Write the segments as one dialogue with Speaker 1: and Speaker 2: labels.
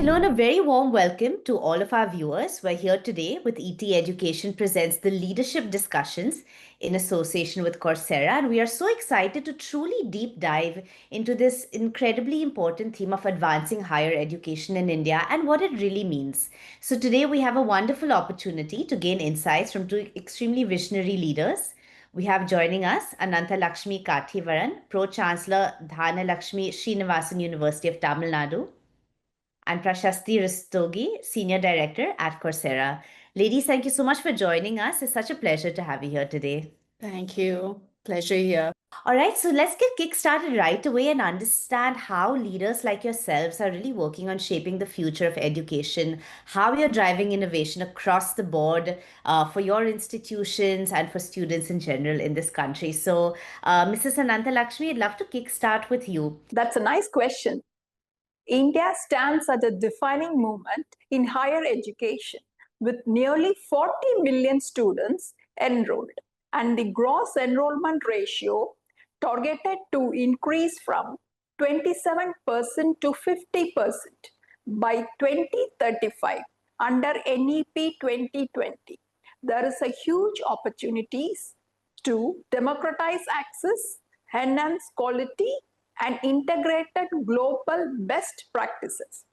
Speaker 1: Hello and a very warm welcome to all of our viewers. We're here today with ET Education presents the leadership discussions in association with Coursera, and we are so excited to truly deep dive into this incredibly important theme of advancing higher education in India and what it really means. So today we have a wonderful opportunity to gain insights from two extremely visionary leaders. We have joining us Ananthalakshmi Kathiravan, Pro-Chancellor, Dhanalakshmi Srinivasan University of Tamil Nadu, and Prashasti Rastogi, Senior Director at Coursera. Ladies, thank you so much for joining us. It's such a pleasure to have you here today.
Speaker 2: Thank you. Pleasure here.
Speaker 1: All right, so let's get kick-started right away and understand how leaders like yourselves are really working on shaping the future of education, how you're driving innovation across the board for your institutions and for students in general in this country. So, Mrs. Ananthalakshmi, I'd love to kick-start with you.
Speaker 3: That's a nice question. India stands at a defining moment in higher education with nearly 40 million students enrolled and the gross enrollment ratio targeted to increase from 27% to 50% by 2035 under NEP 2020. There is a huge opportunities to democratize access, enhance quality, and integrated global best practices.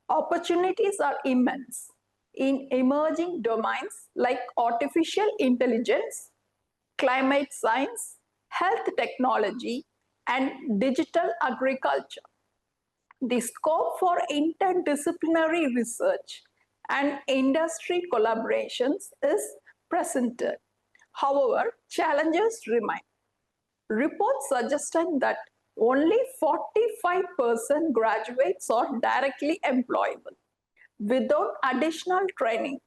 Speaker 3: Opportunities are immense in emerging domains like artificial intelligence, climate science, health technology, and digital agriculture. The scope for interdisciplinary research and industry collaborations is presented. However, challenges remain. Reports suggesting that only 45% graduates are directly employable. Without additional training,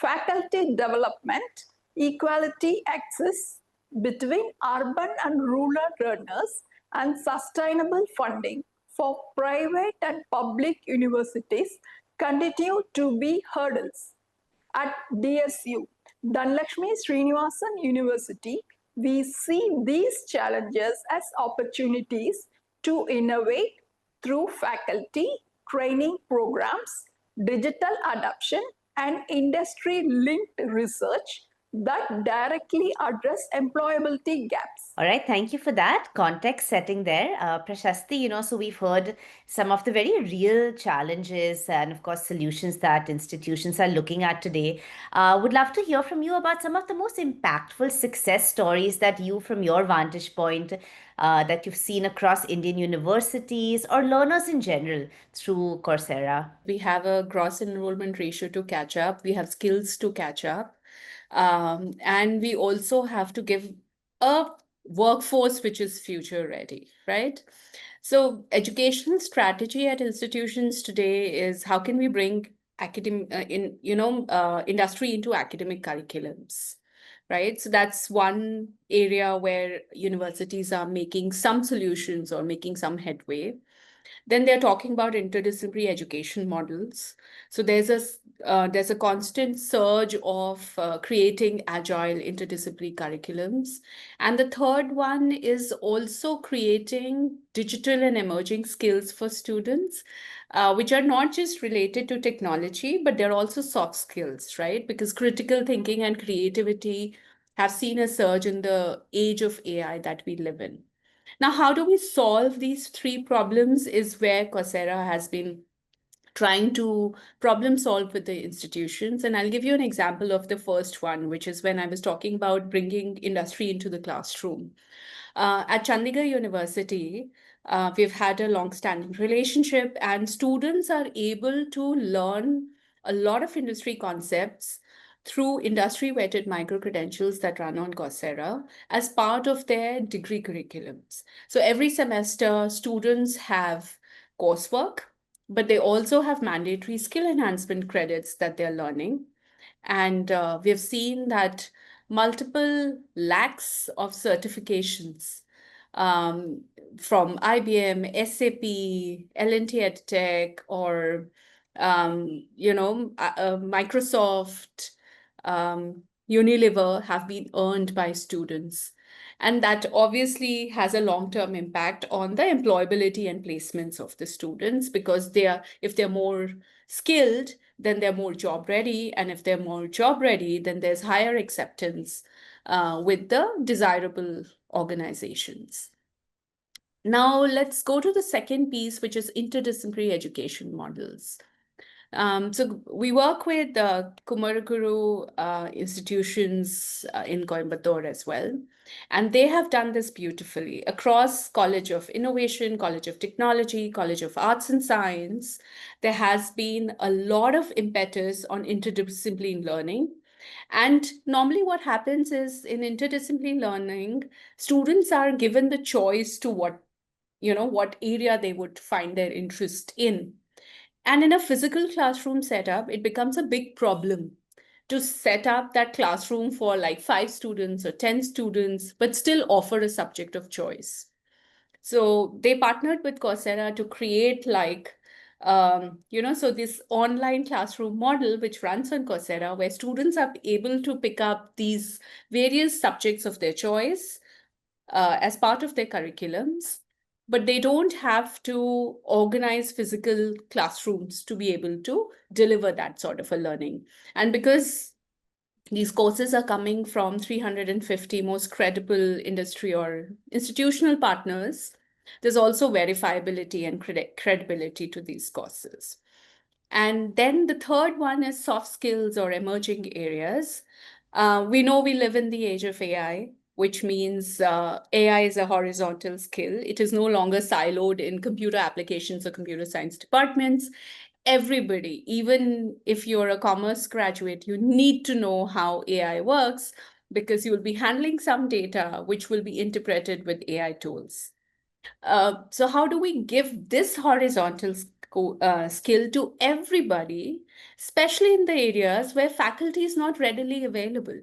Speaker 3: faculty development, equality access between urban and rural learners, and sustainable funding for private and public universities continue to be hurdles. At DSU, Dhanalakshmi Srinivasan University, we see these challenges as opportunities to innovate through faculty training programs, digital adoption, and industry-linked research that directly address employability gaps.
Speaker 1: All right, thank you for that context setting there. Prashasti, so we've heard some of the very real challenges and, of course, solutions that institutions are looking at today. Would love to hear from you about some of the most impactful success stories that you, from your vantage point, that you've seen across Indian universities or learners in general through Coursera.
Speaker 2: We have a gross enrollment ratio to catch up. We have skills to catch up. And we also have to give a workforce which is future ready, right? So educational strategy at institutions today is how can we bring industry into academic curriculums, right? So that's one area where universities are making some solutions or making some headway. Then they're talking about interdisciplinary education models. So there's a constant surge of creating agile interdisciplinary curriculums. And the third one is also creating digital and emerging skills for students, which are not just related to technology, but they're also soft skills, right? Because critical thinking and creativity have seen a surge in the age of AI that we live in. Now, how do we solve these three problems is where Coursera has been trying to problem solve with the institutions. And I'll give you an example of the first one, which is when I was talking about bringing industry into the classroom. At Chandigarh University, we've had a long-standing relationship, and students are able to learn a lot of industry concepts through industry-vetted micro-credentials that run on Coursera as part of their degree curriculums. So every semester, students have coursework, but they also have mandatory skill enhancement credits that they're learning. And we've seen that multiple lakhs of certifications from IBM, SAP, L&T EdTech, or Microsoft, Unilever have been earned by students. And that obviously has a long-term impact on the employability and placements of the students, because if they're more skilled, then they're more job ready. And if they're more job ready, then there's higher acceptance with the desirable organizations. Now let's go to the second piece, which is interdisciplinary education models. So we work with Kumaraguru institutions in Coimbatore as well. And they have done this beautifully across College of Innovation, College of Technology, College of Arts and Science. There has been a lot of impetus on interdisciplinary learning. And normally what happens is in interdisciplinary learning, students are given the choice to what area they would find their interest in. And in a physical classroom setup, it becomes a big problem to set up that classroom for like 5 students or 10 students, but still offer a subject of choice. So they partnered with Coursera to create so this online classroom model, which runs on Coursera, where students are able to pick up these various subjects of their choice as part of their curriculums, but they don't have to organize physical classrooms to be able to deliver that sort of a learning. And because these courses are coming from 350 most credible industry or institutional partners, there's also verifiability and credibility to these courses. And then the third one is soft skills or emerging areas. We know we live in the age of AI, which means AI is a horizontal skill. It is no longer siloed in computer applications or computer science departments. Everybody, even if you're a commerce graduate, you need to know how AI works, because you'll be handling some data which will be interpreted with AI tools. So how do we give this horizontal skill to everybody, especially in the areas where faculty is not readily available?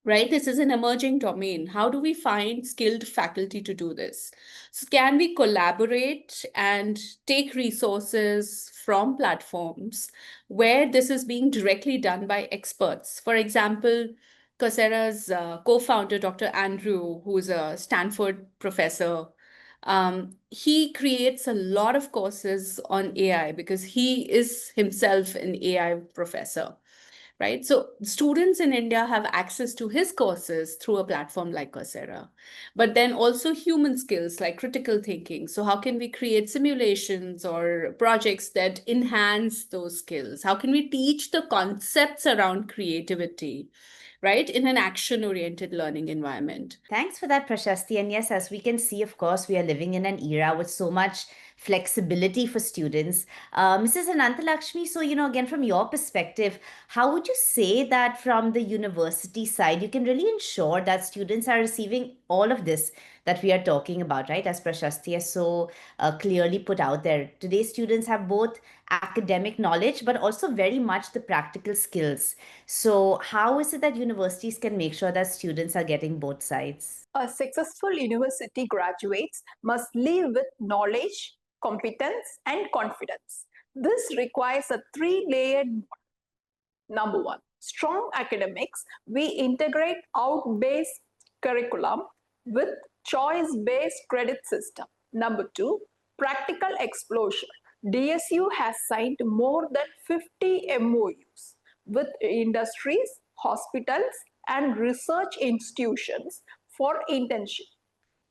Speaker 2: Right? This is an emerging domain. How do we find skilled faculty to do this? So can we collaborate and take resources from platforms where this is being directly done by experts? For example, Coursera's co-founder, Dr. Andrew, who's a Stanford professor, he creates a lot of courses on AI because he is himself an AI professor. Right? So students in India have access to his courses through a platform like Coursera, but then also human skills like critical thinking. So how can we create simulations or projects that enhance those skills? How can we teach the concepts around creativity, right, in an action-oriented learning environment?
Speaker 1: Thanks for that, Prashasti. And yes, as we can see, of course, we are living in an era with so much flexibility for students. Mrs. Ananthalakshmi, so, again, from your perspective, how would you say that from the university side, you can really ensure that students are receiving all of this that we are talking about, right? As Prashasti has so clearly put out there. Today's students have both academic knowledge, but also very much the practical skills. So, how is it that universities can make sure that students are getting both sides?
Speaker 3: A successful university graduates must leave with knowledge, competence, and confidence. This requires a three-layered model. Number one, strong academics. We integrate out-based curriculum with choice-based credit system. Number two, practical exposure. DSU has signed more than 50 MOUs with industries, hospitals, and research institutions for internship,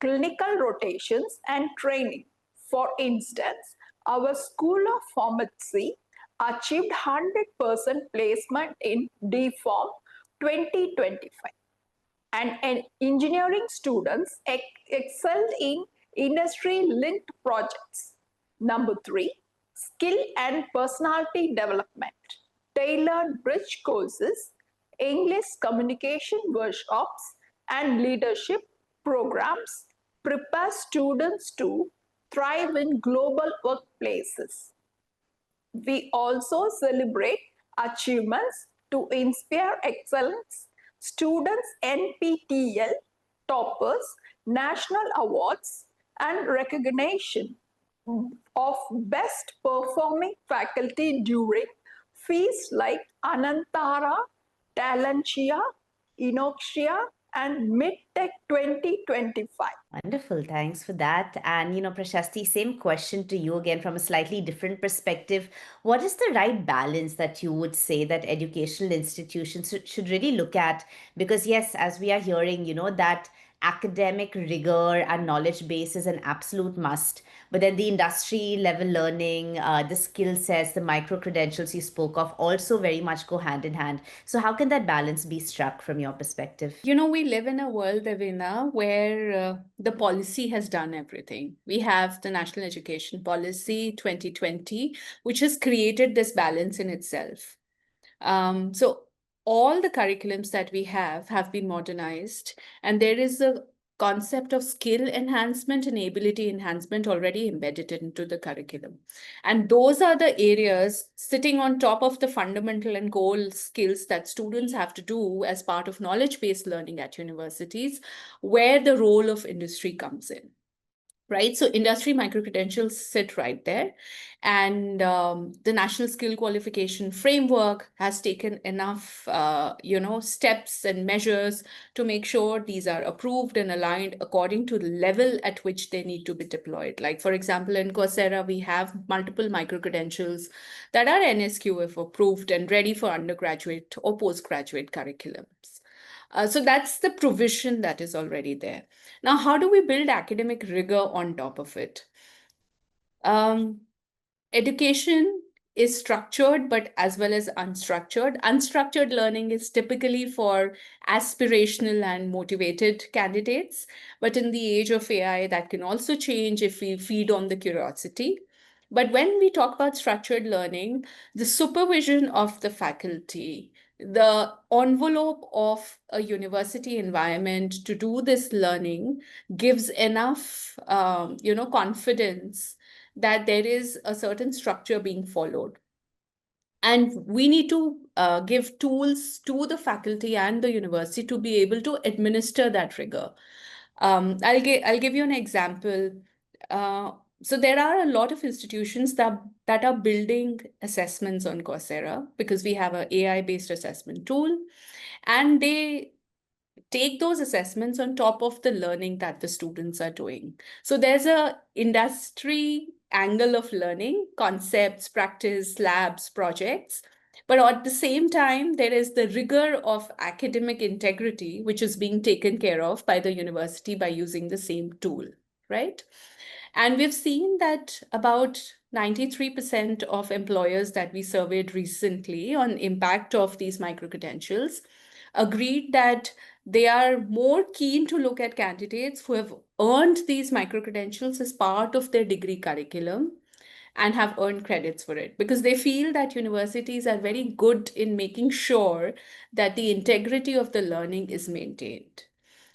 Speaker 3: clinical rotations, and training. For instance, our School of Pharmacy achieved 100% placement in DPharm 2025. And engineering students excelled in industry-linked projects. Number three, skill and personality development. Tailored bridge courses, English communication workshops, and leadership programs prepare students to thrive in global workplaces. We also celebrate achievements to inspire excellence. Students NPTEL toppers, national awards, and recognition of best performing faculty during feasts like Anantara, Talentia, Inoxia, and Mid-Tech 2025.
Speaker 1: Wonderful. Thanks for that. And, Prashasti, same question to you again from a slightly different perspective. What is the right balance that you would say that educational institutions should really look at? Because, yes, as we are hearing, that academic rigor and knowledge base is an absolute must. But then the industry level learning, the skill sets, the micro credentials you spoke of also very much go hand in hand. So, how can that balance be struck from your perspective?
Speaker 2: We live in a world, Devina, where the policy has done everything. We have the National Education Policy 2020, which has created this balance in itself. So all the curriculums that we have been modernized, and there is a concept of skill enhancement and ability enhancement already embedded into the curriculum. And those are the areas sitting on top of the fundamental and goal skills that students have to do as part of knowledge-based learning at universities, where the role of industry comes in. Right, so industry micro-credentials sit right there. And the National Skill Qualification Framework has taken enough, steps and measures to make sure these are approved and aligned according to the level at which they need to be deployed. Like, for example, in Coursera, we have multiple micro-credentials that are NSQF approved and ready for undergraduate or postgraduate curriculums. So that's the provision that is already there. Now, how do we build academic rigor on top of it? Education is structured, but as well as unstructured. Unstructured learning is typically for aspirational and motivated candidates. But in the age of AI, that can also change if we feed on the curiosity. But when we talk about structured learning, the supervision of the faculty, the envelope of a university environment to do this learning gives enough, confidence that there is a certain structure being followed. And we need to give tools to the faculty and the university to be able to administer that rigor. I'll give you an example. So there are a lot of institutions that are building assessments on Coursera because we have an AI-based assessment tool, and they take those assessments on top of the learning that the students are doing. So there's a industry angle of learning, concepts, practice, labs, projects. But at the same time, there is the rigor of academic integrity, which is being taken care of by the university by using the same tool, right? And we've seen that about 93% of employers that we surveyed recently on impact of these micro-credentials agreed that they are more keen to look at candidates who have earned these micro-credentials as part of their degree curriculum and have earned credits for it, because they feel that universities are very good in making sure that the integrity of the learning is maintained.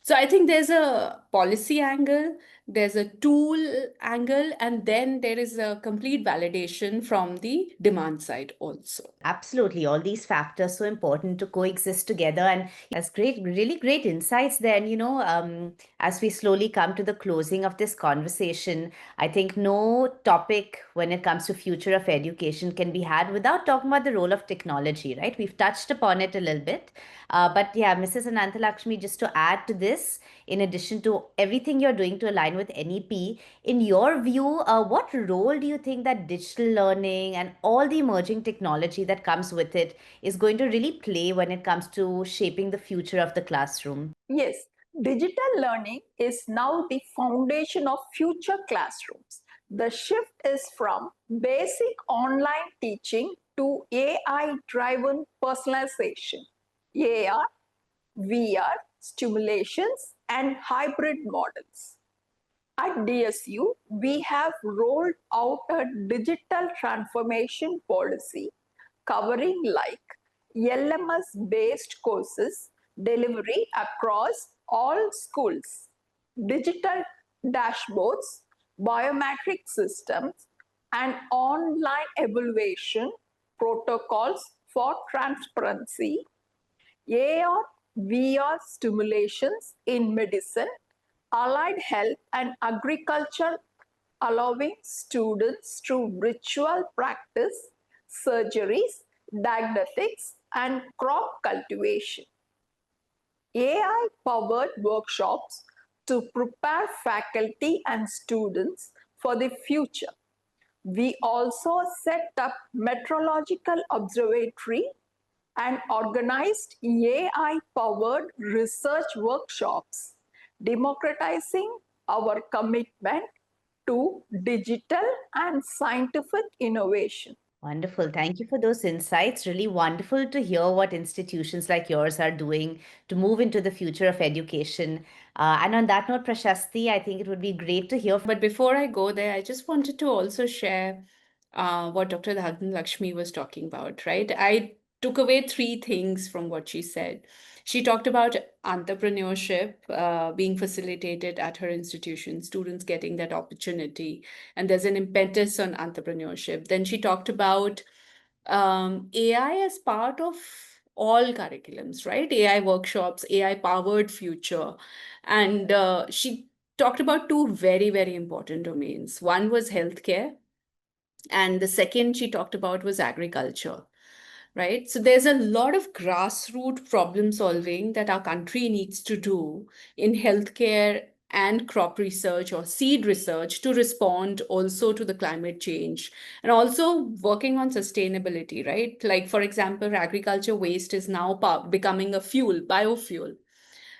Speaker 2: So I think there's a policy angle, there's a tool angle, and then there is a complete validation from the demand side also.
Speaker 1: Absolutely. All these factors so important to coexist together. And that's great, really great insights there. And, as we slowly come to the closing of this conversation, I think no topic when it comes to future of education can be had without talking about the role of technology, right? We've touched upon it a little bit. But yeah, Mrs. Ananthalakshmi, just to add to this, in addition to everything you're doing to align with NEP, in your view, what role do you think that digital learning and all the emerging technology that comes with it is going to really play when it comes to shaping the future of the classroom?
Speaker 3: Yes, digital learning is now the foundation of future classrooms. The shift is from basic online teaching to AI driven personalization, AR, VR, stimulations, and hybrid models. At DSU, we have rolled out a digital transformation policy covering like LMS based courses delivery across all schools, digital dashboards, biometric systems, and online evaluation protocols for transparency, AR VR stimulations in medicine, allied health, and agriculture, allowing students to virtual practice surgeries, diagnostics, and crop cultivation. AI-powered workshops to prepare faculty and students for the future. We also set up meteorological observatory and organized AI-powered research workshops, democratizing our commitment to digital and scientific innovation.
Speaker 1: Wonderful. Thank you for those insights. Really wonderful to hear what institutions like yours are doing to move into the future of education. And on that note, Prashasti, I think it would be great to hear.
Speaker 2: But before I go there, I just wanted to also share what Dr. Dhanalakshmi was talking about, right? I took away three things from what she said. She talked about entrepreneurship being facilitated at her institution, students getting that opportunity, and there's an impetus on entrepreneurship. Then she talked about AI as part of all curriculums, right? AI workshops, AI powered future. And she talked about two very, very important domains. One was healthcare, and the second she talked about was agriculture, right? So there's a lot of grassroots problem solving that our country needs to do in healthcare and crop research or seed research to respond also to the climate change and also working on sustainability, right? Like, for example, agriculture waste is now becoming a fuel, biofuel.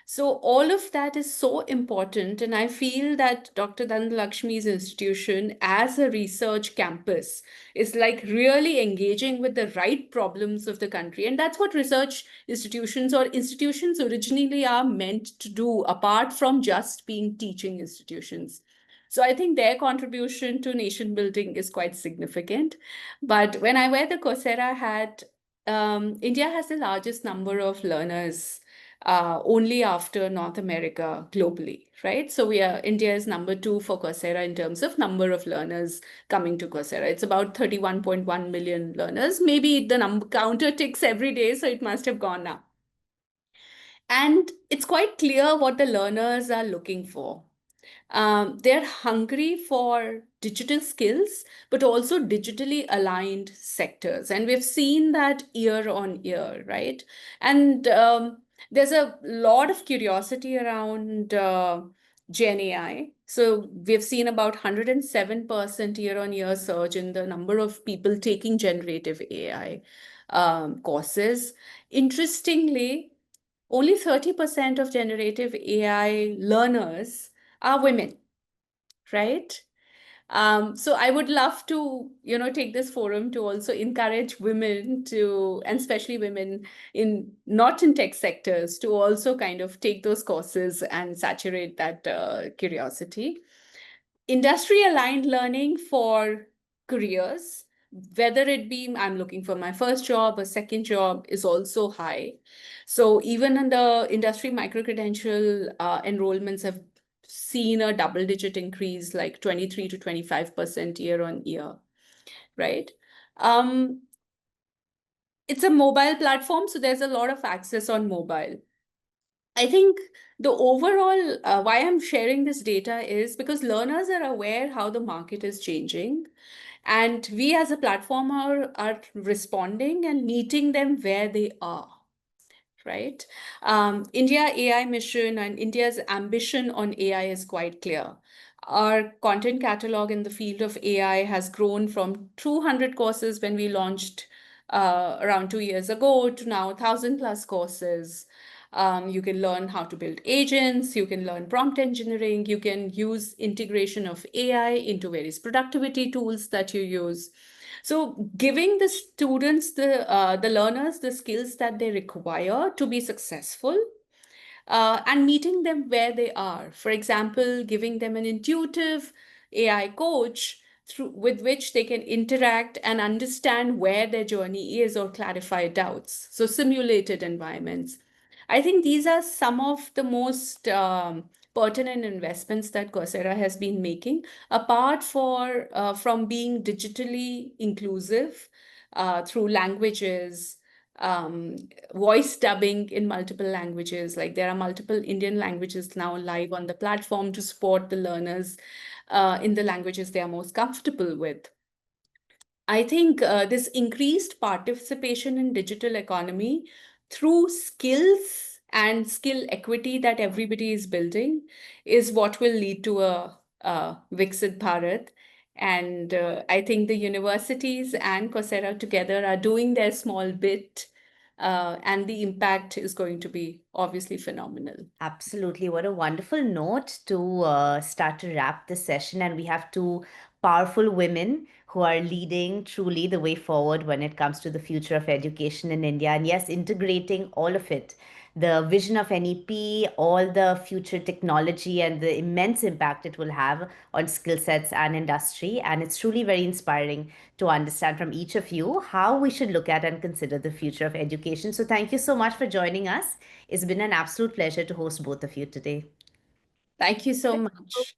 Speaker 2: So all of that is so important. And I feel that Dr. Dhanalakshmi's institution as a research campus is like really engaging with the right problems of the country. And that's what research institutions or institutions originally are meant to do, apart from just being teaching institutions. So I think their contribution to nation building is quite significant. But when I wear the Coursera hat, India has the largest number of learners only after North America globally, right? So India is number 2 for Coursera in terms of number of learners coming to Coursera. It's about 31.1 million learners. Maybe the number counter ticks every day, so it must have gone up. And it's quite clear what the learners are looking for. They're hungry for digital skills, but also digitally aligned sectors. And we've seen that year on year, right? And there's a lot of curiosity around Gen AI. So we've seen about 107% year on year surge in the number of people taking generative AI courses. Interestingly, only 30% of generative AI learners are women, right? So I would love to, take this forum to also encourage women to, and especially women not in tech sectors, to also kind of take those courses and saturate that curiosity. Industry aligned learning for careers, whether it be I'm looking for my first job or second job, is also high. So even in the industry micro-credential enrollments have seen a double-digit increase, like 23 to 25% year on year, right? It's a mobile platform, so there's a lot of access on mobile. I think the overall, why I'm sharing this data is because learners are aware how the market is changing. And we as a platform are responding and meeting them where they are, right? India AI mission and India's ambition on AI is quite clear. Our content catalog in the field of AI has grown from 200 courses when we launched around 2 years ago to now 1,000 plus courses. You can learn how to build agents, you can learn prompt engineering, you can use integration of AI into various productivity tools that you use. So giving the students, the learners, the skills that they require to be successful, and meeting them where they are. For example, giving them an intuitive AI coach with which they can interact and understand where their journey is or clarify doubts. So simulated environments. I think these are some of the most pertinent investments that Coursera has been making, apart from being digitally inclusive through languages, voice dubbing in multiple languages. Like there are multiple Indian languages now live on the platform to support the learners in the languages they are most comfortable with. I think this increased participation in digital economy through skills and skill equity that everybody is building is what will lead to a Viksit Bharat. And I think the universities and Coursera together are doing their small bit, and the impact is going to be obviously phenomenal.
Speaker 1: Absolutely. What a wonderful note to start to wrap this session. And we have two powerful women who are leading truly the way forward when it comes to the future of education in India. And yes, integrating all of it, the vision of NEP, all the future technology, and the immense impact it will have on skill sets and industry. And it's truly very inspiring to understand from each of you how we should look at and consider the future of education. So thank you so much for joining us. It's been an absolute pleasure to host both of you today.
Speaker 2: Thank you so much.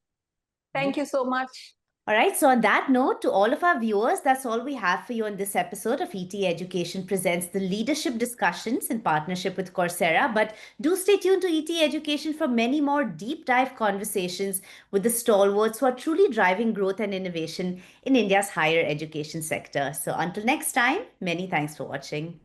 Speaker 3: Thank you so much.
Speaker 1: All right, so on that note, to all of our viewers, that's all we have for you on this episode of ET Education Presents the Leadership Discussions in partnership with Coursera. But do stay tuned to ET Education for many more deep dive conversations with the stalwarts who are truly driving growth and innovation in India's higher education sector. So until next time, many thanks for watching.